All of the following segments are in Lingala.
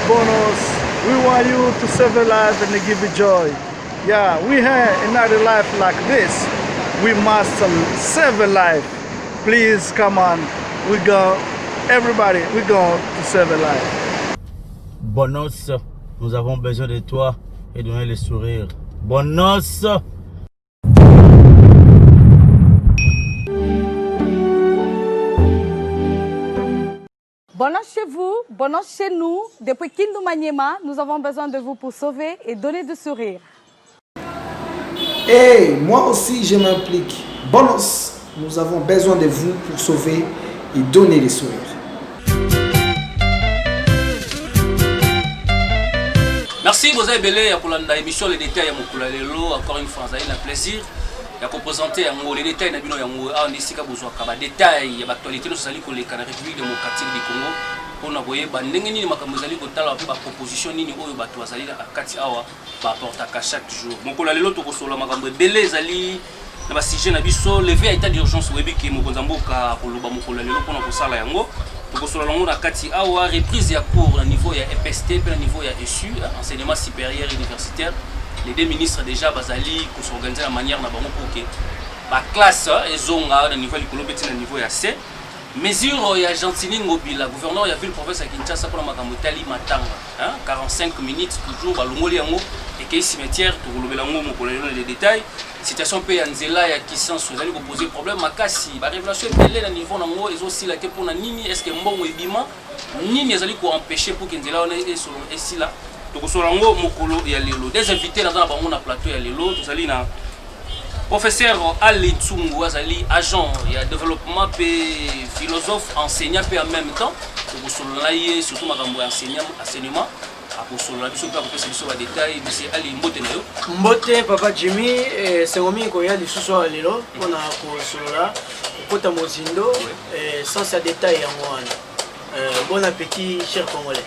bonus. We want you to save a life and give you joy. Yeah, we have another life like this. We must save a life. Please come on. We go, everybody, we go to save a life. Bonus, nous avons besoin de toi et donner le sourire. Bonus. Bonus chez vous, bonus chez nous. Depuis Kindu Maniema, nous avons besoin de vous pour sauver et donner du sourire. Et moi aussi, je m'implique. Bonus, nous avons besoin de vous pour sauver et donner des sourires. Merci, vous avez belé pour l'émission Les Détails. Encore une fois, vous avez le plaisir de présenter les détails de la détails de l'actualité de la République démocratique du Congo. Pour nous voir, la proposition de chaque jour. Na sujet na biso levé état d'urgence webi ki mokonzamboka koloba mokolo lelo pona kosala yango tokosola longo na kati awa reprise ya cours na niveau ya EPST pe na niveau ya ESU enseignement supérieur universitaire les deux ministres déjà bazali ko s'organiser la manière na bango pour que ba classe ezonga na niveau likolo beti na niveau ya C mesure ya Gentini Ngobila gouverneur ya ville province ya Kinshasa pour makambo tali matanga 45 minutes toujours balongoli yango et que cimetière to kolobela ngo mokolo lelo les détails situation pe ya nzela ya kisanso ezali ko poser problème makasi ba révélation belé na niveau na ngo ezo sila ke pona nini est-ce que mbongo ebima nini ezali ko empêcher pour que nzela ona et sila to kosola ngo mokolo ya lelo des invités dans la bango na plateau ya lelo tozali na professeur Ali Tsungu azali agent ya développement pe philosophe enseignant pe en même temps to kosola ye surtout makambo ya enseignement aposolo biso pa ko biso ba détail monsieur Ali Mbote nayo Mbote papa Jimmy c'est ngomi ko ya lisusu lelo pona ko solola kota mozindo sans sa détail en wana bon appétit cher congolais.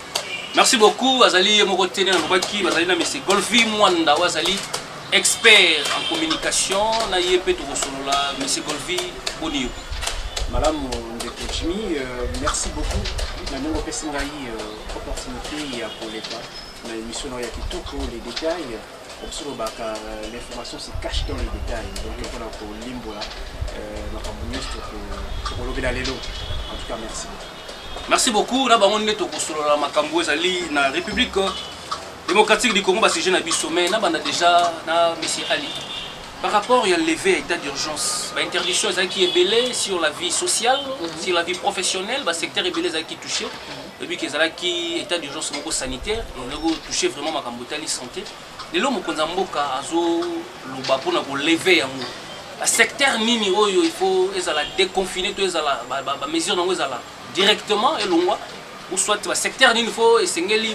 Merci beaucoup azali moko tene na baki bazali na monsieur Golfi Mwanda wazali expert en communication na yepe to solola monsieur Golfi Boniyo. Madame Jimmy, merci beaucoup. Nous avons une opportunité pour l'État. Dans l'émission pour les détails. L'information se cache dans les détails. Donc, on a pour Limbo là. Pour lever la lélo. En tout cas, merci. Merci beaucoup. Nous avons la République démocratique du Congo. C'est jeune sommet. Nous avons déjà M. Ali. Par rapport à levé à état d'urgence, l'interdiction qui est belée sur la vie sociale, sur la vie professionnelle, le secteur est belé qui est touché. Et puis qu'il y a état d'urgence sanitaire, et touché vraiment ma santé. Et là, on a levé le secteur nini il faut déconfiner les mesures directement et ou soit le secteur nini il faut essayer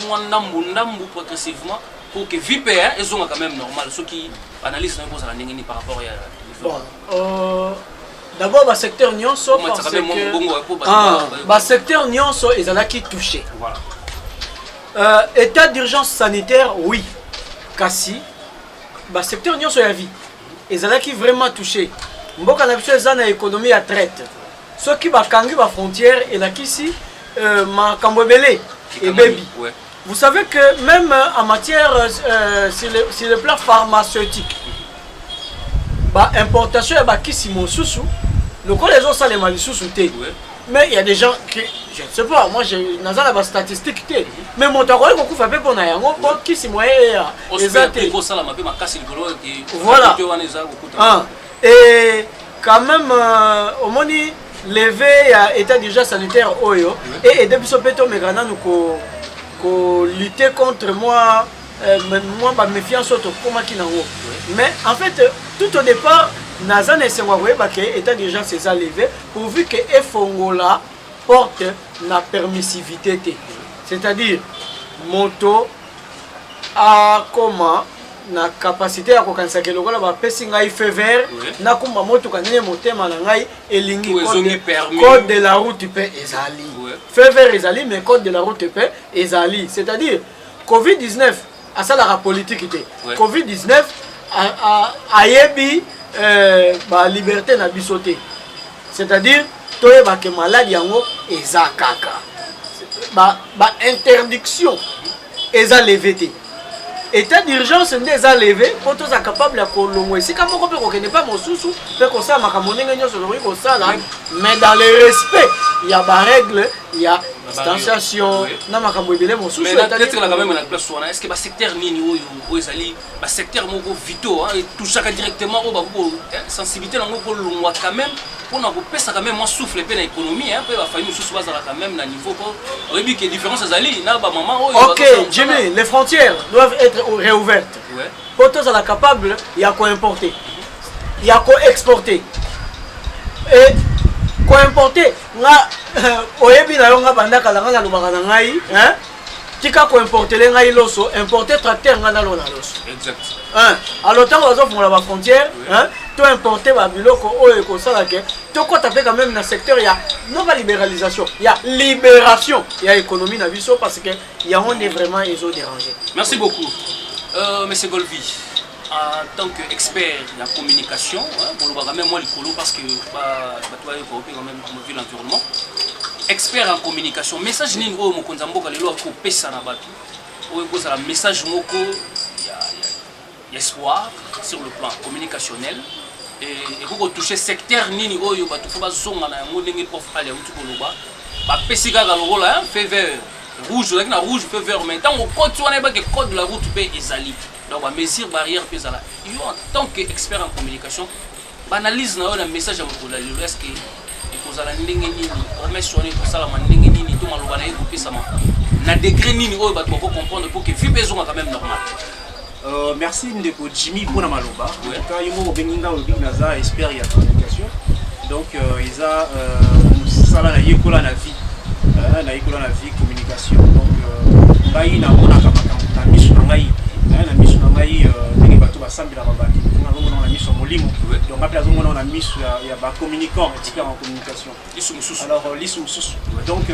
progressivement pour que VPA est quand même normal. Ceux qui analysent par rapport à d'abord, le secteur Nyonso, parce que le secteur Nyonso est là qui touché. État d'urgence sanitaire, oui. Kasi, le secteur Nyonso est la vie. Et là qui vraiment touché. Mboka na biso ezana économie à traite. Ceux qui va kangi la frontière et là qui si ma kambobele et baby. Vous savez que même en matière sur le plan pharmaceutique, importation et kisi mosusu, le col les autres ça les malisusu té. Mais il y a des gens qui, je ne sais pas, moi j'ai la statistique té. Mais mon tarot beaucoup fait pour na yango pour kisi moyen exacté. Voilà. Et quand même au moni levé à état d'urgence sanitaire oyo et depuis ce péto megana nous lutter contre moi ma méfiance autre comme qui n'a mais en fait tout au départ Nazan et Sengwawe baké état d'urgence c'est ça levé pourvu que Efongola porte la permissivité c'est-à-dire moto à comment na capacité à kokanisa ke lokola ba pesi ngai feu vert na kumba moto kanene motema na ngai elingi code de la route pe ezali feu vert ezali mais code de la route pe ezali c'est-à-dire Covid-19 à ça la politique était Covid-19 a yebi ba liberté na bisoté c'est-à-dire toye ba ke maladie yango ezakaka interdiction eza levé. État d'urgence n'est pas levé pour tous capable de colombo. Si comme on peut reconnaître pas mon sous peut qu'on ça mais dans le respect il y a des règles, il y a distanciation, na makambo ebele mon sous. Mais peut-être là quand même la place est-ce que ba secteur nini o ezali ba secteur moko vito et tout chacun directement au ba sensibilité na ngoko longwa quand même pour na kopesa quand même moi souffle pe na économie hein pe ba famille sous bazala quand même na niveau ko rebi que différence ezali na ba maman OK, Jimmy, les frontières doivent être réouvertes. Ouais. Pour tous à capable, il y a quoi importer. Il y a quoi exporter. Et quoi importer nga oyebi na yonga bandaka la ngana lubaka na ngai hein tika ko importer le ngai loso importer tracteur ngana lo na loso exact hein alors tant ozo fongola ba frontière hein to importer ba biloko oyo ko sala ke to ko taper quand même na secteur ya non pas libéralisation il y a libération il y a économie na biso parce que il y a on est vraiment ils ont dérangé. Merci beaucoup monsieur Golvi. En tant qu'expert de la communication, pour le même moi l'écolo parce que toi quand même vu l'environnement. Expert en communication, message ni ngo mokonza mboka lelo ko pesa na bato. Oyo ko la message moko il y a espoir sur le plan communicationnel et ko toucher secteur nini oyo bato fo bazonga na yango ndenge prof ali ya mutu koloba. Ba pesika ka lokola feu vert rouge là na rouge feu vert mais tant au code wana ba que code de la route pe ezali. Donc, mesure barrière, en tant qu'expert en communication, analyse le message à vous. Est-ce que vous avez un degré pour comprendre pour que vous besoin quand même normal. Merci Ndeko Jimmy pour la maloba. Quand il m'a benginga au big naza expert en communication. Donc ils a ça là na la vie, na vie communication. Donc bayi na mona kama mission ngai. Na mission ngai ndenge bato basambela babaki ngalo na mission molimo donc après azomona on a mission ya ba communicant expert en communication alors lisu susu donc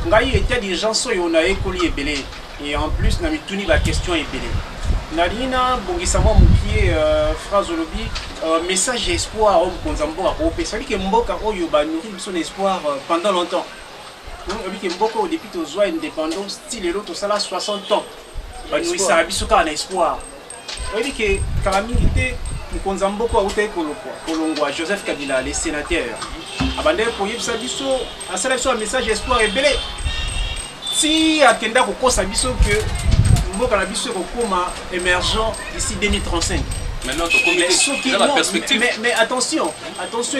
ngai était des so yo na ekoli ebele et en plus na mituni ba question ebele na lina bongisa mo mukie phrase lobby message espoir au konzambo ko pesa que mboka oyo ba nourrir son espoir pendant longtemps donc que mboka au depuis to zwa indépendance style l'autre ça là 60 ans. Nous sommes en espoir. Vous voyez que Kalamilité, nous avons beaucoup à Kolongwa, Joseph Kabila, les sénateurs. Abandé pour y avoir un message espoir et belé. Si Akenda Koko Sabiso que nous avons un émergent d'ici 2035. Maintenant, dans la perspective. Mais attention,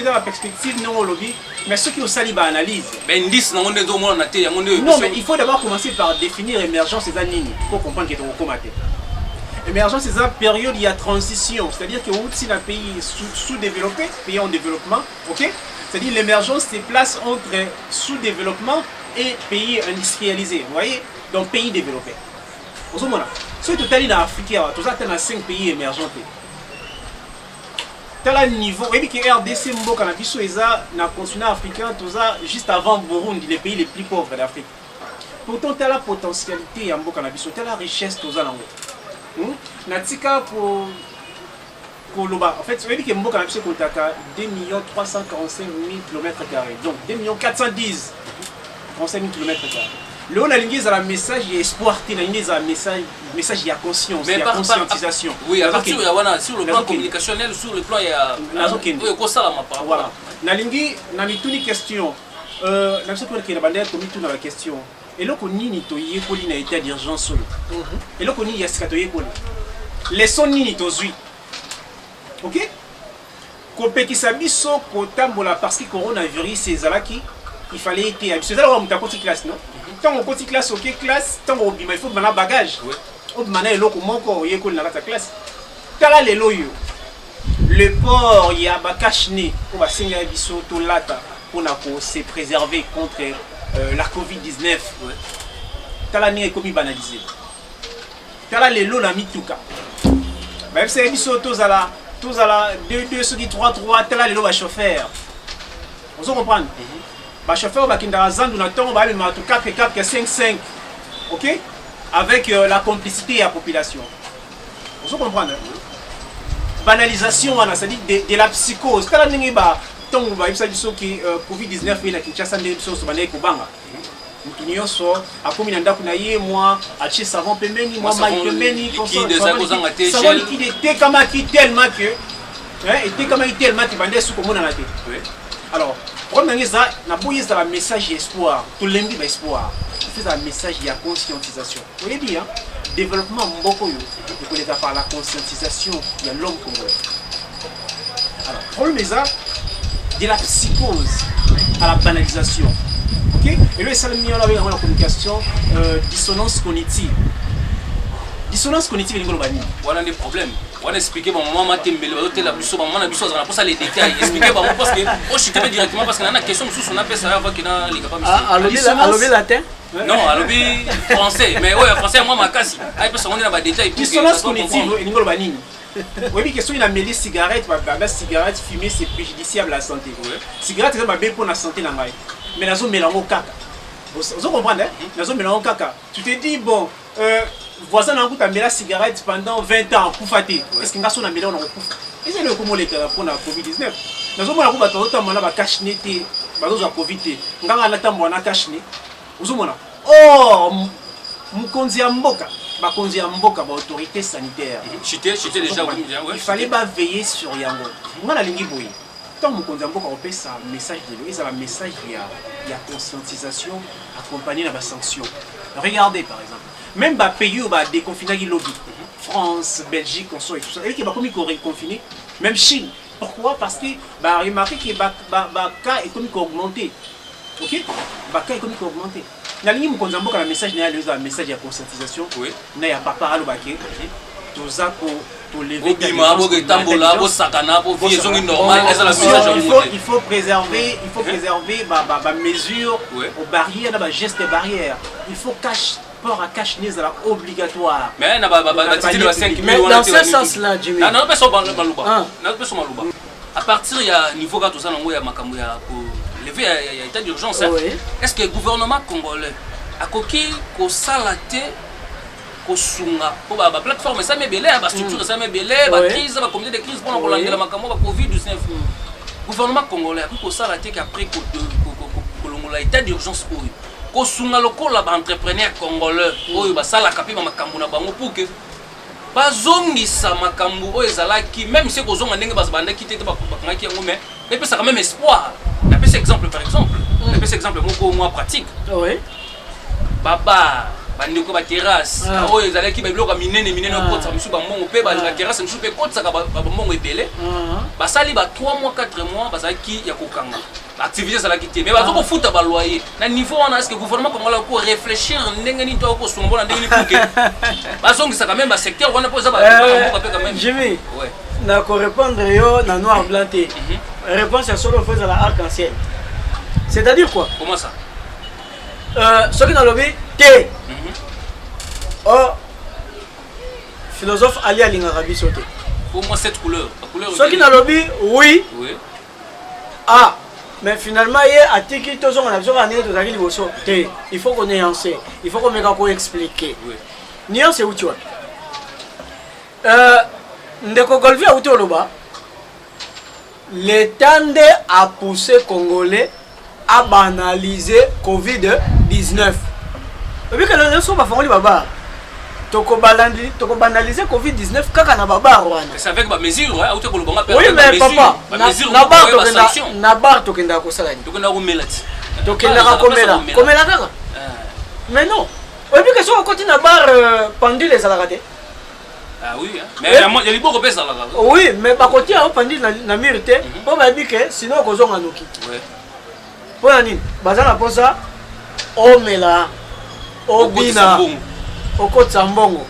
dans la perspective, non au lobby, mais ceux qui ont sali analyse. Non, mais il faut d'abord commencer par définir l'émergence des années pour comprendre qu'il y a un comité. L'émergence, c'est une période, il y a transition, c'est-à-dire que si un pays sous-développé, pays en développement, ok? C'est-à-dire l'émergence se place entre sous-développement et pays industrialisé, vous voyez? Donc pays développé. Au ce moment-là, ceux qui sont allés dans l'Afrique, tous à 5 pays émergents. Tel niveau, et puis RDC Mboka na biso eza na continent africain toza juste avant Burundi, les pays les plus pauvres d'Afrique. Pourtant telle la potentialité ya Mboka na biso, telle la richesse toza nango. Natika pour Koloba. En fait, vous voyez que Mboka na biso kontaka 2 345 000 km². Donc 2 410 45 000 km². Le on a ligne à la message et espoir qui a message il y a conscience, il y a conscientisation. Oui, à partir sur le plan communicationnel, sur le plan il y a voilà. Na lingi na mituni question. Na biso qui na bandera comme tout dans la question. Et là qu'on nini to yekoli na état d'urgence solo. Et là qu'on nini yaska to yekoli. Leçon nini to zui. OK? Kopekisa biso ko tambola parce que coronavirus ezalaki il fallait être c'est là on t'a côté classe non? Tant on côté classe OK classe tant on il faut un bagage. On demande eloko moko yekoli na ta classe. Tala lelo yo. Le port il y a bakashne pour ba singa biso to lata pour se préserver contre la Covid-19. Tala ni comme banalisé. Tala lelo la mituka. Même c'est biso to zala 2 ceux qui 3 tala lelo ba chauffeur. On se comprend. Ba chauffeur ba kinda zandu na tongo ba le matu 4 5. OK? Avec la complicité de la population. On se comprend. Banalisation de la psychose. Tala ningi ba tongo ba ibsa biso ki Covid-19 na Kinshasa ndé biso so banaye ko banga. mutu nyonso akomi na ndako na ye mwa atie savon pembeni mwa mai pembeni savon liquide etekamaki tellement que etekamaki tellement te bande esuki omonana te. Alors problème nange eza naboyi ezala message ya espoir tolembi ba espoir ezala message ya conscientisation oyebi développement mboko oyo ekoleka par la conscientisation ya l'homme congolais. Alors problème eza de la psychose à la banalisation. Okay? Et là, ça le mieux avec la communication, dissonance cognitive. Dissonance cognitive, il y a des problèmes. On va expliquer mon maman, ma tembele, la biso, maman, la biso, on a posé les détails. Expliquer mon maman parce que je suis directement parce qu'il y a une question sous on appelle ça avant qu'il y a les capables. À l'objet latin? Non, à l'objet français. Mais ouais, français, moi, ma casse. Ah, il peut se rendre dans les détails. Dissonance cognitive, il y a une oui, question, il a mêlé cigarette, la cigarette fumée, c'est préjudiciable à la santé. Cigarette, c'est bien pour la santé. Mais la zone mélange au caca. Vous comprenez? La zone mélange au caca. Tu te dis, bon, voisin n'a pas la cigarette pendant 20 ans pour fâter. Est-ce qu'un garçon a mêlé on a coupé? Et c'est le comment les cas pour la Covid-19. La zone mélange au caca, on a caché, on a Covid. On a caché. Vous comprenez? Oh, Mukonzi Mboka. Bakonzi Mboka, autorité sanitaire. Déjà, il fallait veiller sur Yango. On a la ligne boy. Tant Mukonzi Mboka on fait ça message de lui, ça un message il y a conscientisation accompagné de la sanction. Regardez par exemple, même les pays où va déconfiner qui lobby. France, Belgique, on sort et tout ça. Et qui va comme confiné, même Chine. Pourquoi? Parce que bah remarquez que cas économique augmenté. OK? Cas économique augmenté. La ligne Mukonzi Mboka le message n'est pas un message de conscientisation. Oui. N'a y a pas parole baké. Tout ça pour lever il faut préserver mesures aux barrières, aux gestes barrières. Il faut cache port à cache n'est obligatoire. Mais dans ce sens-là, Jimmy. À partir du niveau de tout ça, il y a lever l'état d'urgence. Est-ce que le gouvernement congolais a coquille qu'au salaté kosunga pour la plateforme ça met belé la structure ça met belé la crise la comité de crise pour la Covid-19 gouvernement congolais a pris ça la tête après que l'état d'urgence kosunga lokola ba entrepreneur congolais oyo ba sala kapi ba makambo na bango pour que bazongisa makambo oyo ezalaki même si kozonga ndenge bazabanda kité te bakangaki yango mais et puis ça quand même espoir na pese exemple par exemple na pese exemple moko moi pratique baba bandeko ba terrasse oyo ezalaki ba biloko minene okotsa misu ba mbongo pe ba terrasse misu pe kotsa ka ba mbongo ebele basali ba 3 mois 4 mois bazaki ya kokanga activité ezalaki te mais bazo ko futa ba loyer na niveau wana est-ce que gouvernement congolais ko réfléchir ndenge ni to ko sombola ndenge ni pour que bazongisa quand même ba secteur wana poza ba mbongo pe quand même Jimmy ouais na ko répondre yo na noir blanc té réponse à solo faisant la arc-en-ciel c'est-à-dire quoi comment ça ce qui dans le but té oh philosophe Ali Alingarabi sauté pour moi cette couleur la couleur ce qui dans le but oui ah mais finalement il a tiki tous on a besoin d'aller de la bosso té il faut qu'on nuancer il faut qu'on me qu'on expliquer nuance où tu vois ndeko Golvi a utoloba l'étendue a poussé congolais à banaliser Covid-19. Et puis que les gens va faire baba. Toko banaliser Covid-19 kaka na baba wana. C'est avec ma mesure hein, auto ko longa oui mais papa na bar tokenda ko sala ni. Tokenda ko melati. Tokenda ko komela kaka. Mais non. Et puis que so continue na bar pendule les alakate. Ah oui, hein. Mais il y a les beaux repères là. Oui, mais par côté on pendule na mérité pour ba dire que sinon ko zonga noki. Ouais. Pour nani bazana posa omela obina okotsa mbongo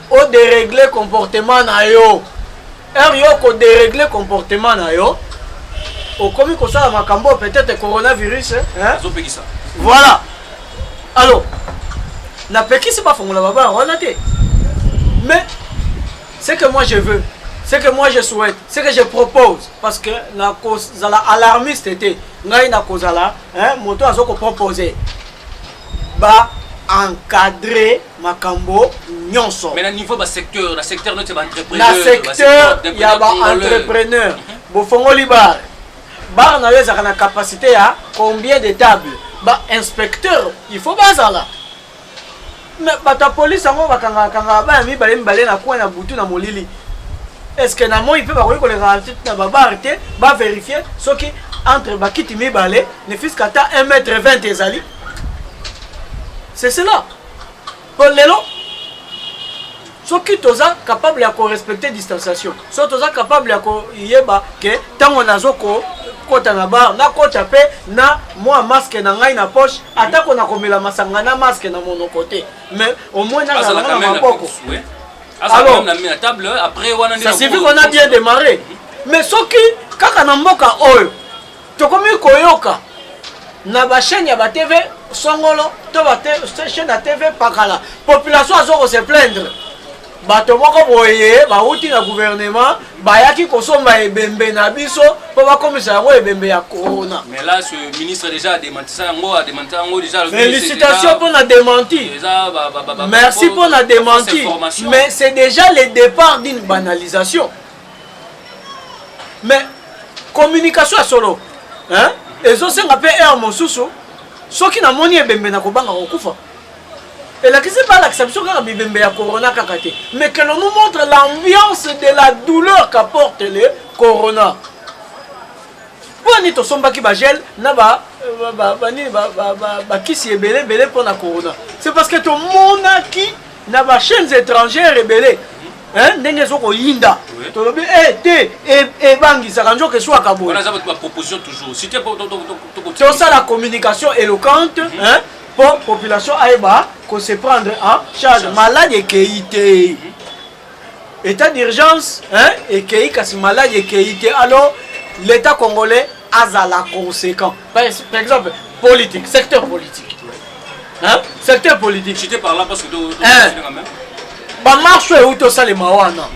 o dérégler comportement na yo yo ko dérégler comportement na yo o komi ko sala makambo peut-être coronavirus hein voilà alors na pekisi ba fongola baba wana te mais ce que moi je veux ce que moi je souhaite ce que je propose parce que na cause la alarmiste était ngai na kozala hein moto azoko proposer ba encadrer makambo nyonso mais na niveau ba secteur la secteur notre entrepreneur na secteur ya ba entrepreneur bo fongoli bar na yeza kana capacité à combien de tables ba inspecteur il faut bazala mais bata police yango bakanga ba mibale na kwa na butu na molili est-ce que na moi il peut ba ko le garantir na ba arrêter ba vérifier ce qui entre bakiti mibale ne fils kata 1m20 ezali c'est cela pour lelo ce qui toza capable ya ko respecter distanciation so toza capable ya ko yeba que tango nazoko kota na bar na kota pe na moi masque na ngai na poche atako na komela masanga na masque na mon côté mais au moins na na maboko alors na table après wana ça suffit qu'on a bien démarré mais ce qui kaka na mboka oyo tokomi koyoka na ba chaîne ya ba TV songolo to ba chaîne ya TV pakala population azoko se plaindre bato moko boye bauti na gouvernement bayaki kosomba ebembe na biso po bakomisa yango ebembe ya corona. Mais là ce ministre déjà a démenti ça, a démenti déjà. Félicitations pour la démenti. Merci pour la démenti. Mais c'est déjà le départ d'une banalisation. Mais communication à solo, hein? Et ça c'est un peu air mosusu. Ce qui n'a moni ebembe na kobanga okufa. Et là, c'est pas l'acception de la corona, mais que l'on nous montre l'ambiance de la douleur qu'apporte le corona. Pour nous, nous sommes qui gel, qui s'y est belé pour la corona. C'est parce que tout le monde qui n'a pas chaînes étrangères rebellées. Hein, n'est-ce pas Yinda. Tu le dis, et bangi, ça range que soit Kabo. On a ma proposition toujours. Si tu c'est ça la communication éloquente, hein? Pour la population aïba qu'on se prendre en charge malade et KIT état d'urgence hein et KI kasi malade et KIT alors l'état congolais a la conséquence par exemple politique secteur politique hein secteur politique j'étais par là parce que quand même ba marche où to ça les mawana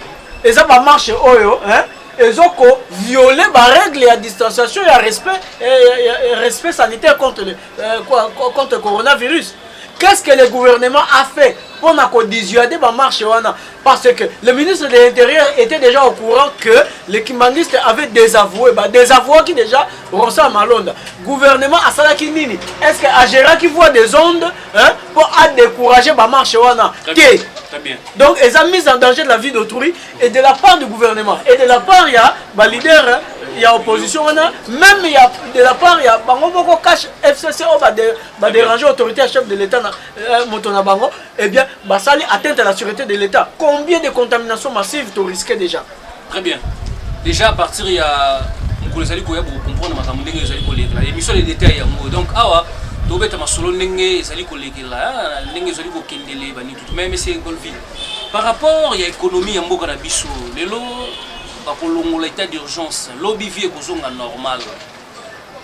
et ça ba marche oyo hein ils ont violé les règles de distanciation et respect sanitaire contre le coronavirus. Qu'est-ce que le gouvernement a fait pour dissuader la marche? Parce que le ministre de l'Intérieur était déjà au courant que les kimangistes avaient désavoué. Désavoué qui déjà ressent Malonda. Le gouvernement a ça qui nini. Est-ce que Agera qui voit des ondes hein, pour décourager la marche? Très bien. Donc, ils ont mis en danger de la vie d'autrui et de la part du gouvernement. Et de la part, il y a les leaders, il y a l'opposition, même il y a de la part, il y a beaucoup cash FCC, va déranger l'autorité chef de l'État, Motonabango, eh bien, ça atteinte à la sûreté de l'État. Combien de contaminations massives tu risques déjà? Très bien. Déjà, à partir, il y a. Vous comprendre l'émission des détails. Donc, tobeta masolo ndenge ezali kolekela ndenge ezali kokendele bani tout même c'est golfi par rapport ya économie ya mboka na biso lelo bakolongola état d'urgence lobby vie kozonga normal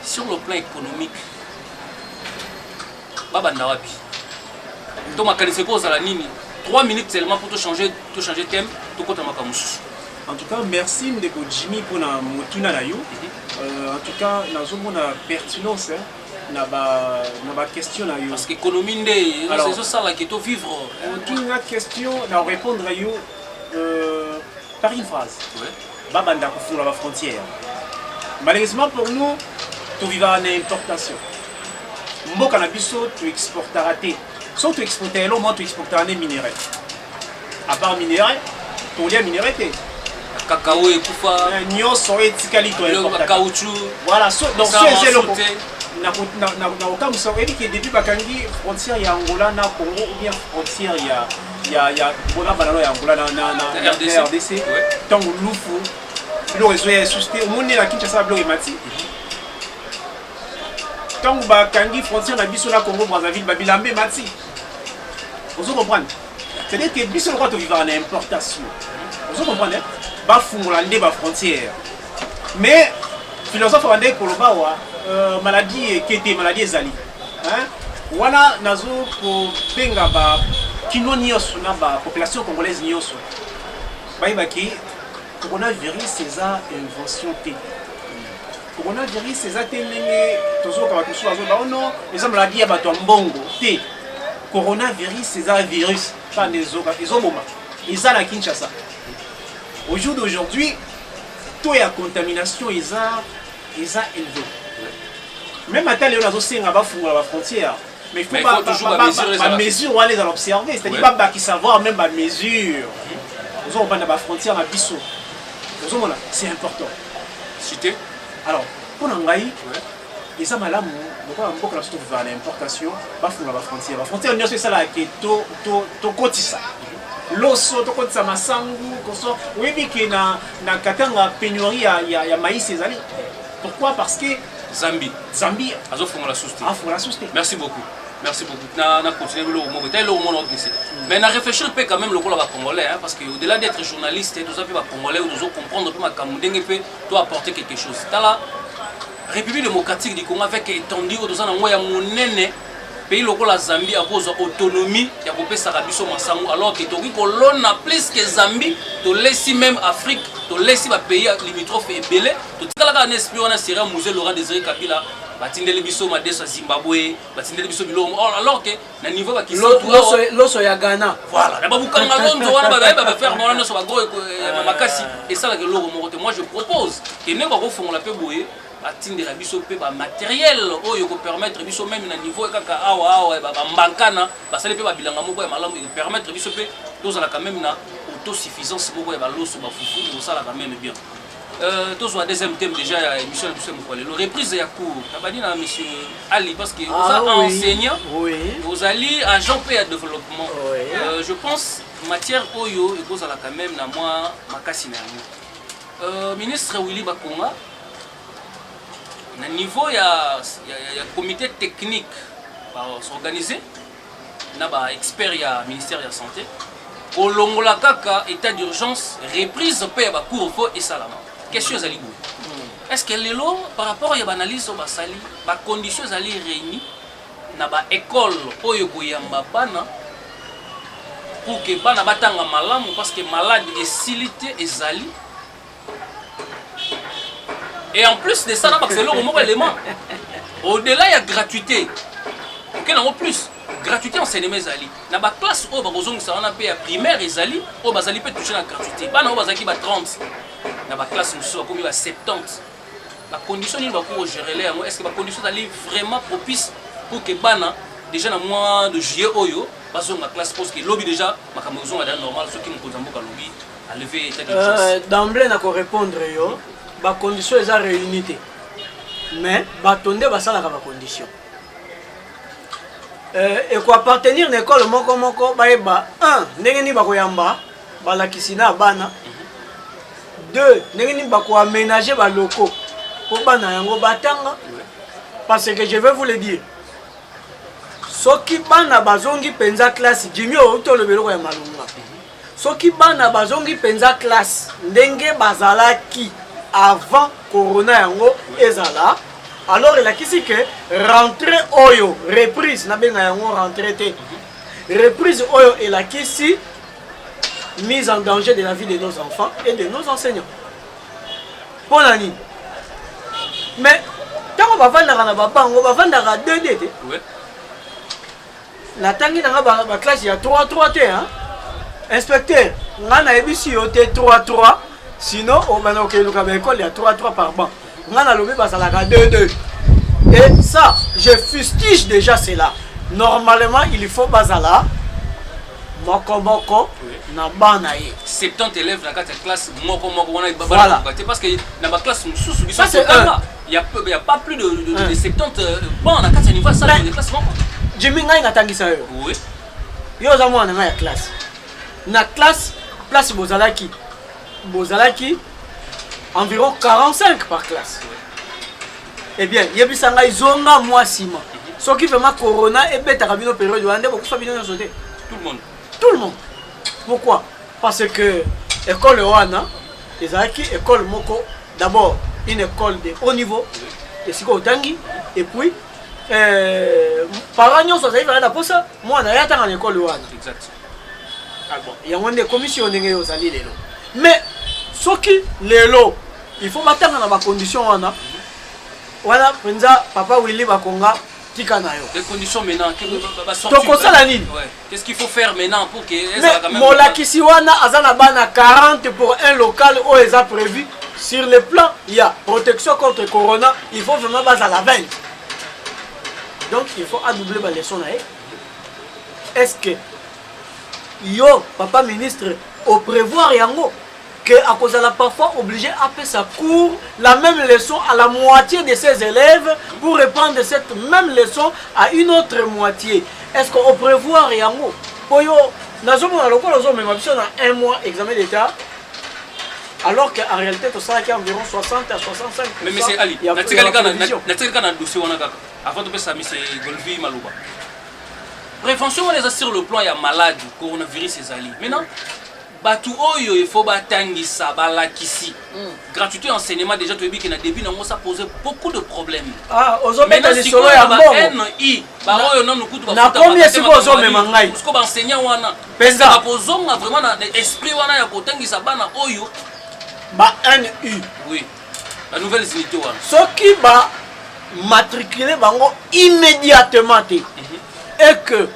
sur le plan économique babanda wapi to makanise ko zala nini 3 minutes seulement pour te changer thème to kota makamusu. En tout cas, merci Ndeko Jimmy pour na motuna na yo. En tout cas, nazomona pertinence na ba question na yo. Parce que économie ndé, c'est ça là qui to vivre. Une question na répondre à yo par une phrase. Ouais. Babanda kufula la frontière. Malheureusement pour nous, tu vivons en importation. Mboka na biso tu exportera té. Soit tu exporter l'eau, moi tu exportera des minéraux. À part minéraux, tu lia minéraux té. Cacao et kufa. Nyonso etikali to importer. Caoutchouc. Voilà, donc c'est le na okamusa oyebi ke depuis bakangi frontière ya Angola na Congo ou bien frontière ya bona banano ya Angola na RDC tango lufu lo réseau ya susté omoni na Kinshasa blo emati tango bakangi frontière na biso na Congo Brazzaville babilambe mati vous comprenez c'est-à-dire que biso le droit de vivre en importation vous comprenez ba fungola nde ba frontière mais philosophe rwandais koloba wa maladie qui était maladie ezali hein wana nazo ko benga ba kino nyonso na ba population congolaise nyonso bayibaki coronavirus c'est ça invention té coronavirus c'est ça té ndenge tozoka ba kusu bazo ba ono eza maladie ya bato mbongo té coronavirus c'est ça virus pas des oka ezomoma eza na Kinshasa au jour d'aujourd'hui taux ya contamination eza élevé. même à tel on a aussi un la frontière. Mais il faut toujours la mesure où aller dans l'observer, c'est-à-dire pas qui savoir même la mesure. Nous avons pas la frontière à Bissau. C'est important. Cité. Alors, pour l'Angaï, et ça, madame, on va faire l'importation, la frontière. La frontière, c'est ça là qui est to kotisa. L'osso, to kotisa masangu, koso. Oui, mais qui na katanga pénurie ya maïs et zali. Pourquoi? Parce que Zambie. Azo font la souste. Ah, faut la souste. Merci beaucoup. Merci beaucoup. Na continuer le moment. T'as le moment organisé. Mais na réfléchir peut quand même le rôle congolais, hein, parce que au-delà d'être journaliste, tout ça peut congolais, ou nous comprendre que ma camudenge peut doit apporter quelque chose. T'as la République démocratique du Congo avec étendu au dosan ya monene pays local la Zambie a cause autonomie ya kopesa biso masango alors que toki kolona plus que Zambie to laisser même Afrique to laisser ba pays limitrophes et belé to tikala ka espion na Sierra Musée Laurent Désiré Kabila batindeli biso madeso Zimbabwe batindeli biso biloko alors que na niveau ba kiso loso ya Ghana voilà na babukanga lonzo wana ba faire mon na so ba go makasi et ça la que loko moko moi je propose que ne ba ko fongola pe boye atinde la biso pe ba matériel oyo ko permettre biso même na niveau kaka awa ba mbankana ba sale pe ba bilanga moko ya malamu et permettre biso pe tozala quand même na autosuffisance moko ya ba loso ba fufu et ça la quand même bien tous le deuxième thème déjà à l'émission de M. Moukwale. Le reprise de Yakou, tu as dit M. Ali, parce que vous êtes enseignant, vous allez agent paix à développement. Je pense, matière Oyo, et vous allez quand même, moi, Makassi ministre Willy Bakonga, au niveau, il y a un comité technique s'organiser, il y a un expert, il y a un ministère de la Santé. Au Longola Kaka, état d'urgence, reprise paix à couvre-feu et salama. Question est est-ce que l'élo par rapport à l'analyse au basali, les conditions sont réunies dans l'école pour que bana batanga malamu parce que malade est silité et zali. Et en plus de ça, c'est le élément. Au-delà, il y a gratuité. Ok, non, plus. Gratuité enseignement zali. Dans la classe où on a payé primaire et zali, où bazali peut toucher la gratuité. Bana où bazali ba 30. Dans la classe nous sommes comme 70. La condition il va pour gérer les est-ce que la condition est vraiment propice pour que bana déjà dans le mois de juillet oyo bazon la classe parce que lobby déjà ma caméra est normal ceux qui me posent beaucoup lobby à lever état d'urgence. D'emblée n'a qu'à répondre yo. La condition est réunie. Mais batonde ba ça la condition. Et quoi appartenir à l'école moko baeba 1 ndenge ni bakoyamba balakisina bana 2 ndenge ni bako aménager ba locaux pour bana yango batanga parce que je vais vous le dire soki bana bazongi penza classe Jimmy to le beloko ya malunga soki bana bazongi penza classe ndenge bazalaki avant corona yango ezala. Alors il a dit que rentrée oyo reprise na benga yango rentrée té reprise oyo il a dit mise en danger de la vie de nos enfants et de nos enseignants. Pour l'année. Mais quand on va vendre na baba on va vendre à 2D. Oui. La tangi na ba classe il y a 3 T hein. Inspecteur, on a ebisi yo T 3 sinon on va na ke l'école il y a 3 par banc. Et ça, je fustige déjà cela. Normalement, il faut bazala. Moko na banaye. 70 élèves dans la classe moko voilà. Parce que dans la classe sous ça c'est il y a pas plus de 70 bon dans 4 niveaux ça dans les classes moko. Jimmy ngai ngatangisa yo. Oui. Yo za mwana na classe. Na classe place bozalaki environ 45 par classe. Eh bien, yebisanga izonga moi sima. Ce qui fait ma corona et bête rabino période wande beaucoup fa bino sauter. Tout le monde. Pourquoi? Parce que école wana ezaki école moko d'abord une école de haut niveau et siko tangi et puis parents nyonso ça va na posa moi na yata na école wana. Exact. Ah bon, il y a une commission ndenge yo sali lelo. Mais ce qui lelo il faut m'attendre dans ma condition wana. Voilà, papa Willy Bakonga tika na yo. Les conditions maintenant qu'est-ce qu'il faut faire maintenant pour que molakisi wana azana bana 40 pour un local où ils a prévu sur le plan il y a protection contre corona, il faut vraiment baser à la 20. Donc il faut adoubler la leçon. Est-ce que yo, papa ministre, au prévoir yango que à cause de la parfois obligé à faire sa cours la même leçon à la moitié de ses élèves pour reprendre cette même leçon à une autre moitié. Est-ce qu'on prévoit yango pour yo nazomo na lokola zo même biso na un mois examen d'état alors qu'en réalité tout ça qui environ 60 à 65%. Mais monsieur Ali, na tika na dossier wana kaka avant de faire ça monsieur Golvi Malouba. Prévention on les sur le plan il y a malade coronavirus et ali. Maintenant batu oyo il faut batangisa balakisi. Gratuité enseignement déjà tu as vu que na début ça posait beaucoup de problèmes. Ah, ozo maintenant les solo ya mbongo. NI ba oyo non nous na combien c'est quoi ozo même ngai? Parce que ba enseignant wana penza ba kozonga vraiment na esprit wana ya kotangisa bana oyo ba NU. Oui. La nouvelle unité wana. Ce qui va matriculer bango immédiatement et que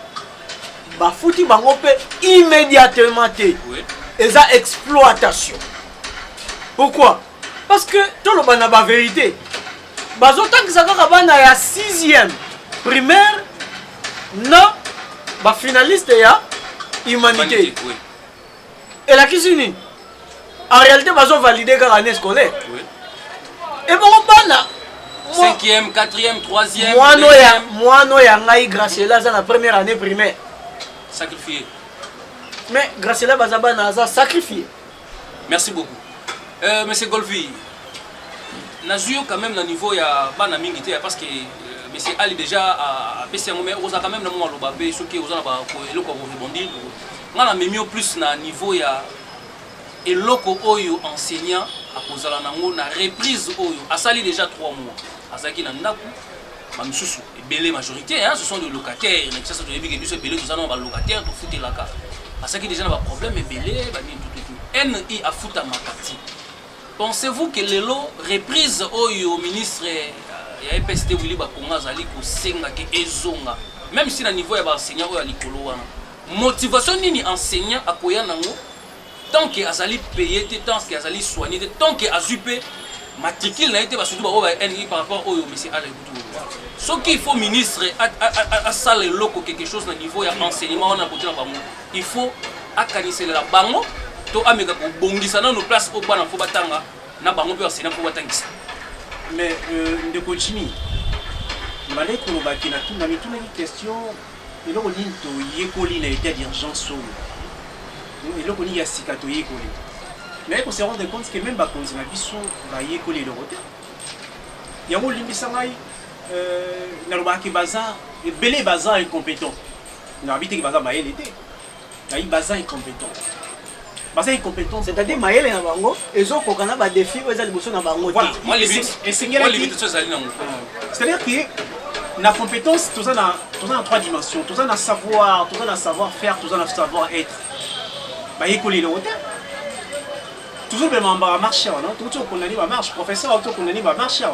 ba fouti bango pe immédiatement Oui. Et ça exploitation. Pourquoi? Parce que tout le monde a la vérité. Bazo tant que ça bana ya 6e primaire non ba finaliste ya humanité. Oui. Et la cuisine en réalité bazo valider car année scolaire. Oui. Et bon bana 5e, 4e, 3e. Moi no ya ngai Graciela dans la première année primaire. Sacrifié. Mais Graciela bazaba na za sacrifié. Merci beaucoup. Monsieur Golvi, Nazuyo quand même le niveau ya bana mingité parce que monsieur Ali déjà a PC mais on a quand même le moment le babé ce qui on a ba le ko rebondir. On a même plus na niveau ya et loko oyo enseignant à cause la nango na reprise oyo a sali déjà 3 mois. Azaki na ndaku mamisusu belé majorité hein ce sont des locataires mais ça de début que biso belé tout ça non ba locataire to fouter la carte. Azaki déjà na ba problème belé ba ni tout. NI a fouta makati. Pensez-vous que les lots reprise au ministre ya EPST Willy Bakonga zali ko senga ke ezonga même si na niveau ya ba enseignant o ya likolo wana motivation nini enseignant akoya nango tant que azali payé tant que azali soigné tant que azupé matricule na été ba surtout ba NI par rapport au monsieur Alain Boutou ce qu'il faut ministre à ça les locaux quelque chose na niveau ya enseignement on a côté na bango il faut akanisa la bango to ameka ko bongisa na no place au bana fo batanga na bango pe enseignant fo batangisa. Mais ndeko Jimmy malé ko ba ki na tuna mi tuna question eloko nini to yekoli na état d'urgence so eloko ni ya sikato yekoli mais ko se rendre compte que même ba konzi na biso ba yekoli le rote yango limbisa ngai na loba ki bazar belé bazar incompétent na habité ki bazar ba élité na bazar incompétent. C'est-à-dire maëlle na bango ezo kokana ba défi oza liboso na bango voilà moi les c'est-à-dire que la compétence tout ça dans 3 dimensions tout ça dans savoir tout ça dans savoir faire tout ça dans savoir être ba yekoli le hôtel toujours le membre marcher non tout qu'on a dit va marche professeur auto qu'on a dit va marcher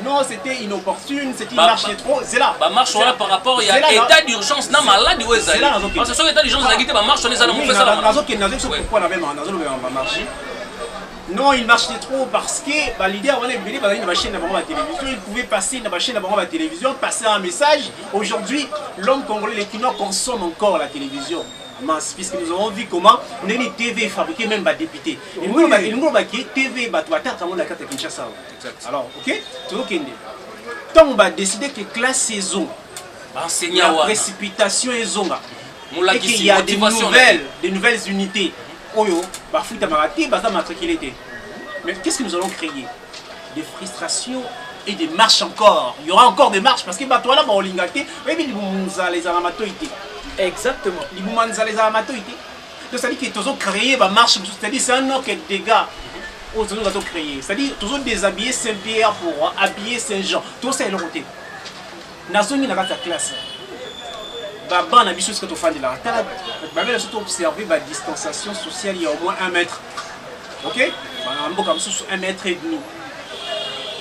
non c'était inopportune c'était une marche trop c'est là ba marche là par rapport il y a état d'urgence na malade ou ezali parce que sur état d'urgence la guité ba marche on est ça on fait ça là pourquoi on avait va marcher non il marchait trop parce que bah l'idée on est venu dans une chaîne de la télévision il pouvait passer dans la chaîne de la télévision passer un message aujourd'hui l'homme congolais les Kinois consomment encore la télévision puisque nous avons vu comment on a une TV fabriquée même par député. Et nous avons TV la carte de Kinshasa. Alors, ok, tout ok. Tant on va décider que classe saison, la précipitation est zonga, et qu'il y a des nouvelles unités. Oyo, bah fouta marati, bah ça matriculé. Mais qu'est-ce que nous allons créer? Des frustrations et des marches encore. Il y aura encore des marches parce que bah toi là, bah on l'ingate, mais nous allons les aramatoïtés. Exactement. Les mouvements les aramatoïtés. Donc ça dit que tous ont créé bah marche, c'est-à-dire c'est un autre dégâts. Nous avons créé. C'est-à-dire tous ont déshabillé Saint-Pierre pour habiller Saint-Jean. Tout ça est le côté. Nazo ni na ta classe. Bah on a vu ce que tu fais de la table. Bah même surtout observer la distanciation sociale il y a au moins 1 mètre. Ok? Bah on a comme ça 1,5 mètre.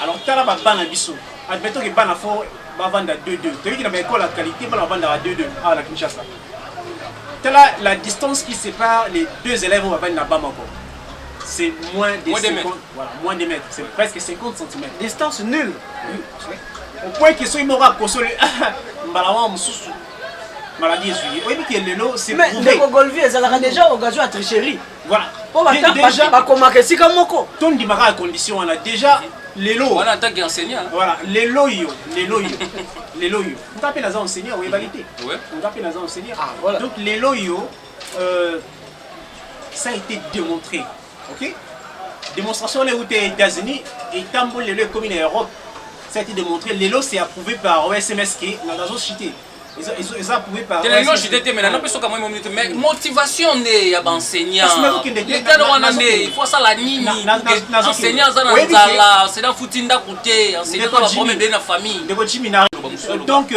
Alors tu as là bah on a vu ça. Admettons que bah on a fort bah vendre à 2-2. Tu as vu qu'il a école la qualité bah on vendre à 2-2 à la Kinshasa. Tu as là la distance qui sépare les 2 élèves on va vendre là-bas encore. C'est moins de 50 mètres. Voilà, moins de mètres. C'est presque 50 cm. Distance nulle. Au point que ceux qui m'auront consolé, mbalawa mususu maladie ezwi oyebi ke lelo c'est mais prouvé ndeko Golvi ezalaka déjà occasion ya tricherie voilà po bakomaka esika moko tondimaka ya condition wana déjà lelo Voilà, en tant qu'enseignant. voilà lelo yo nga mpe naza enseignant oyebaki te Ouais. nga mpe naza enseignant Ah, voilà. donc lelo yo ça a été démontré ok démonstration wana euti États-Unis etamboli lelo ekomi na Europe ça a été démontré lelo c'est approuvé par OSMS ke na nazocité ils ont approuvé par Mais motivation ne ya enseignant. Il faut ça la nini. Enseignant ça na nzala, c'est dans futinda côté, enseignant ça va problème de la famille. Donc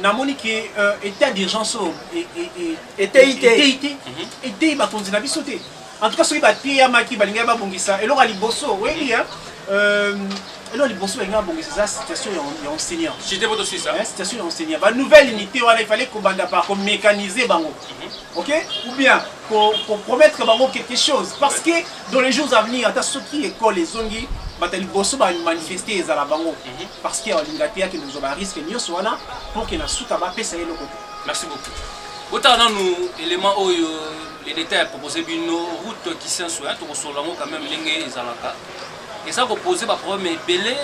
namoni ke état d'urgence été bakonzi na biso te en tout cas soki batie ya maki balingai babongisa eloko ya liboso oyebi eloko ya liboso balingai babongisa eza situation ya enseignant J'étais votre suisse. situation ya enseignant banouvelle unité wana il fallait kobanda par komécaniser bango ok ou bien promettre bango quelque chose parce que dans les jours à venir ata soki école ezongi bata liboso bamanifeste ezala bango parce que balinga te yake nozwa barisque nyonso wana pour ke na suka bapesa ye eloko te. Merci beaucoup. Autant nous éléments les détails proposés bino route qui sont sur to solango quand même lenge ezalaka. Et ça proposer ba problème belé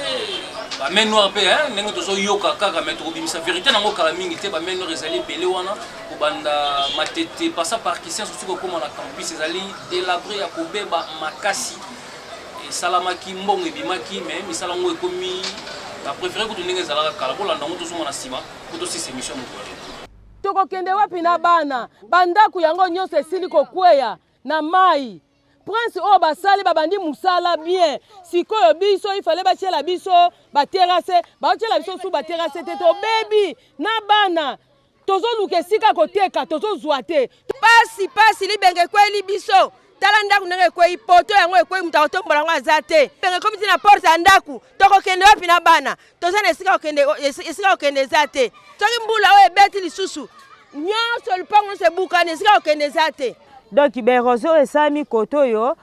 ba main noir pe hein ndenge to so yoka kaka mettre obimisa vérité nango kala mingi te ba main noir ezali belé wana ko banda matete passa par qui sont surtout comme na campus ezali délabré ya kobeba makasi et salamaki mbongo ebimaki mais misalango ekomi ba préférer ko to ndenge ezalaka kala bolanda ngo to so mona sima ko to si émission moko. Tokokende wapi na bana bandaku yango nyonso esili kokweya na mai prince oyo basali babandi musala bien sikoyo biso ifale batiela biso baterase baotiela biso su baterase te tobebi na bana tozoluka esika koteka tozozwa te pasi libenge ekweli biso tala ndaku ndenge ekwei poto yango ekwei mutu akotombola yango aza te benge ekomi ti na porte ya ndaku tokokende wapi na bana toza na esika kokende eza te soki mbula oyo ebeti lisusu nyonso lupango nyonso ebukani esika kokende eza te donc baérosio oyo esami koto oyo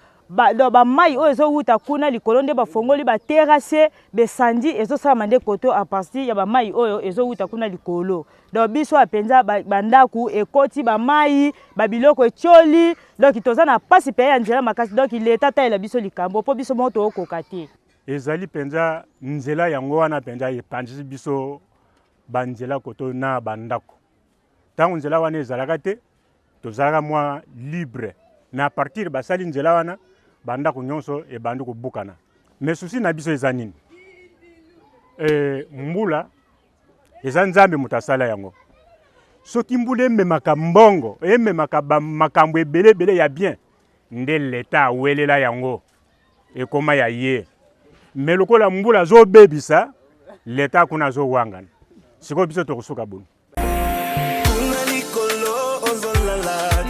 bamai oyo ezowuta kuna likolo nde bafongoli baterase besandi ezosalama nde koto a partir ya bamai oyo ezowuta kuna likolo donc biso apenza bandaku ekoti bamai babiloko etioli donc toza na pasi pe ya nzela makasi donc leta talela biso likambo mpo biso moko tookoka te ezali mpenza nzela yango wana mpenza epandisi biso banzela koto na bandako ntango nzela wana ezalaka te tozalaka mwa libre na partir basali nzela wana bandako nyonso ebandi kobukana mais susi na biso eza nini mbula eza nzambe moto asala yango soki mbula ememaka mbongo ememaka makambo ebelebele ya bien nde leta awelela yango ekoma ya ye mais lokola mbula azobebisa leta kuna azowangana sikoyo biso tokosuka boni.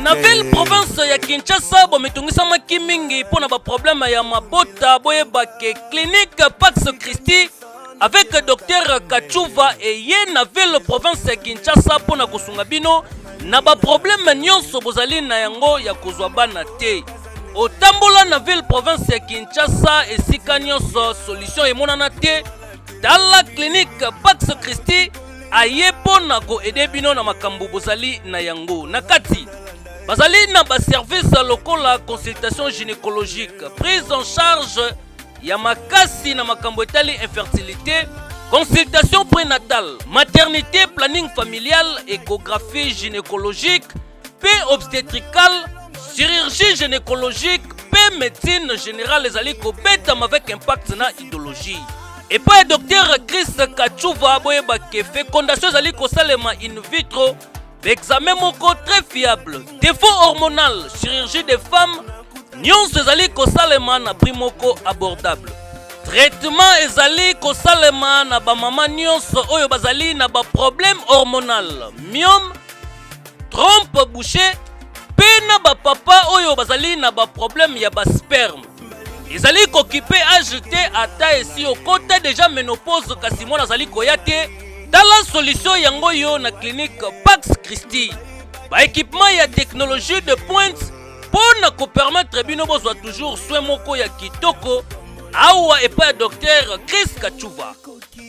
Na ville province ya Kinshasa bometungisamaki mingi mpona baproblème ya mabota boyebake clinique Pax Christi avec docteur Kachuva eye na ville province ya Kinshasa mpona kosunga bino na baproblème nyonso bozali na yango ya kozwa bana te otambola na ville province ya Kinshasa esika nyonso solution emonana te tala clinique Pax Christi aye mpona koede bino na makambo bozali na yango na kati bazali na ba service lokola consultation gynécologique prise en charge ya makasi na makambo etali infertilité consultation prénatale maternité planning familial échographie gynécologique pe obstétricale chirurgie gynécologique pe médecine générale ezali kobetama avec impact na idéologie et pas docteur Chris Kachuva boyebake fécondation ezali kosalema in vitro examen moko très fiable défaut hormonal chirurgie des femmes nyonso ezali kosalema na prix moko abordable traitement ezali kosalema na bamama nyonso oyo bazali na baproblème hormonal myome trompe bouchée pe na bapapa oyo bazali na baproblème ya basperme ezali kokipe age te ata esi okota déjà ménopause kasi mwana azali koya te tala solution yango yo na clinique Pax Christi ba équipement ya technologie de pointe pour na ko permettre bino bozwa toujours soin moko ya kitoko awa epai ya Dr Chris Kachuva.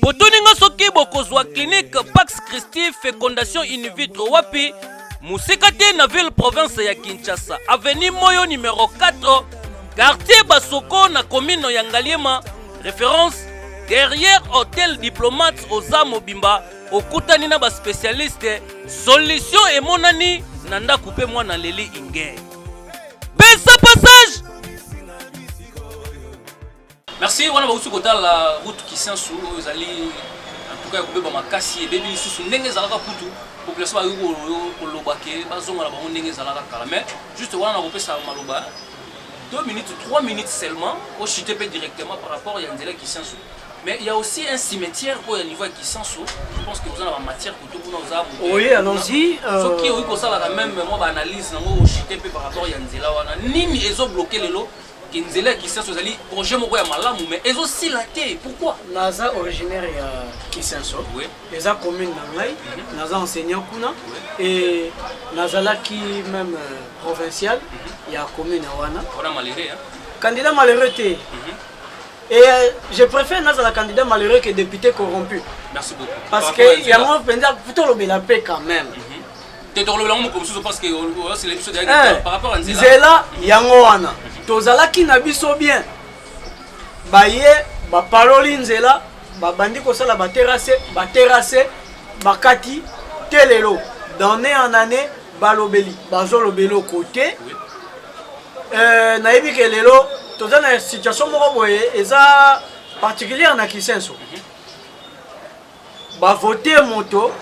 Botoninga soki bokozwa clinique Pax Christi Fécondation in vitro wapi musika te na ville province ya Kinshasa, avenue Moyo numéro 4, quartier Basoko na commune ya Ngaliema, référence derrière hôtel diplomate Oza Mobimba. Okutani na ba spécialiste solution emonani nanda couper moi na leli inge. Besa passage. Merci, on a aussi la route qui s'en sous aux alliés. En tout cas, vous pouvez makasi et baby sous ndenge zalaka putu. Population ayo ko lobake bazonga la ba ndenge zalaka kala. Mais juste wana na kopé ça maloba. 2 minutes, 3 minutes seulement au chute directement par rapport à Yanzela qui s'en sous. Mais il y a aussi un cimetière au niveau qui s'en sous. Je pense que vous avez en matière pour tout nous avons. Oui, allons-y. Ce qui est ça la même moi analyse au chute par rapport à Yanzela wana. Nini ezo bloqué le lot. Kinzela qui s'en sous ali projet moko ya malamu mais ezo silaté. Pourquoi? Naza originaire ya Kisenso. Oui. Eza commune na ngai. Naza enseignant kuna et nazala qui même provincial. Il y a commune wana. On a malheureux hein. Candidat malheureux té. Et je préfère Nazala candidat malheureux que député corrompu. Merci beaucoup. Parce que il y a un plutôt le paix quand même. Tu dans le langue comme ça parce que c'est l'émission par rapport à Nzela. Nzela yango wana. Tozala ki na biso bien. Baye ba paroli Nzela ba bandi ko sala ba terrasser bakati telelo d'année en année balobeli bazolobelo côté. Nayebi ke lelo toza na situation moko boye eza particulière na Kisenso. Ba voter moto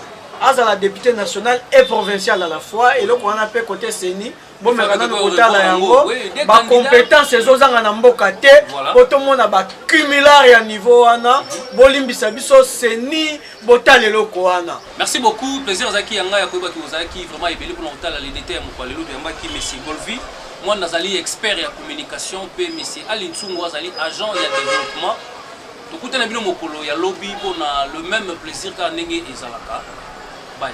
azala député national et provincial à la fois et le qu'on appelle côté Seni bon maintenant nous kotala yango ba compétence ezozanga na mboka te poto mona ba cumular ya niveau wana bolimbisa biso Seni botalelo ko wana. Merci beaucoup, plaisir zaki yanga ya koyeba ki ozaki vraiment ebeli pour otala les détails mo lelo biamba ki Messi Golvi. Moi nazali expert ya communication pe Messi Alinsungo azali agent ya développement. Tokutana bino mokolo ya lobby pour na le même plaisir ka ndenge ezalaka. Bye.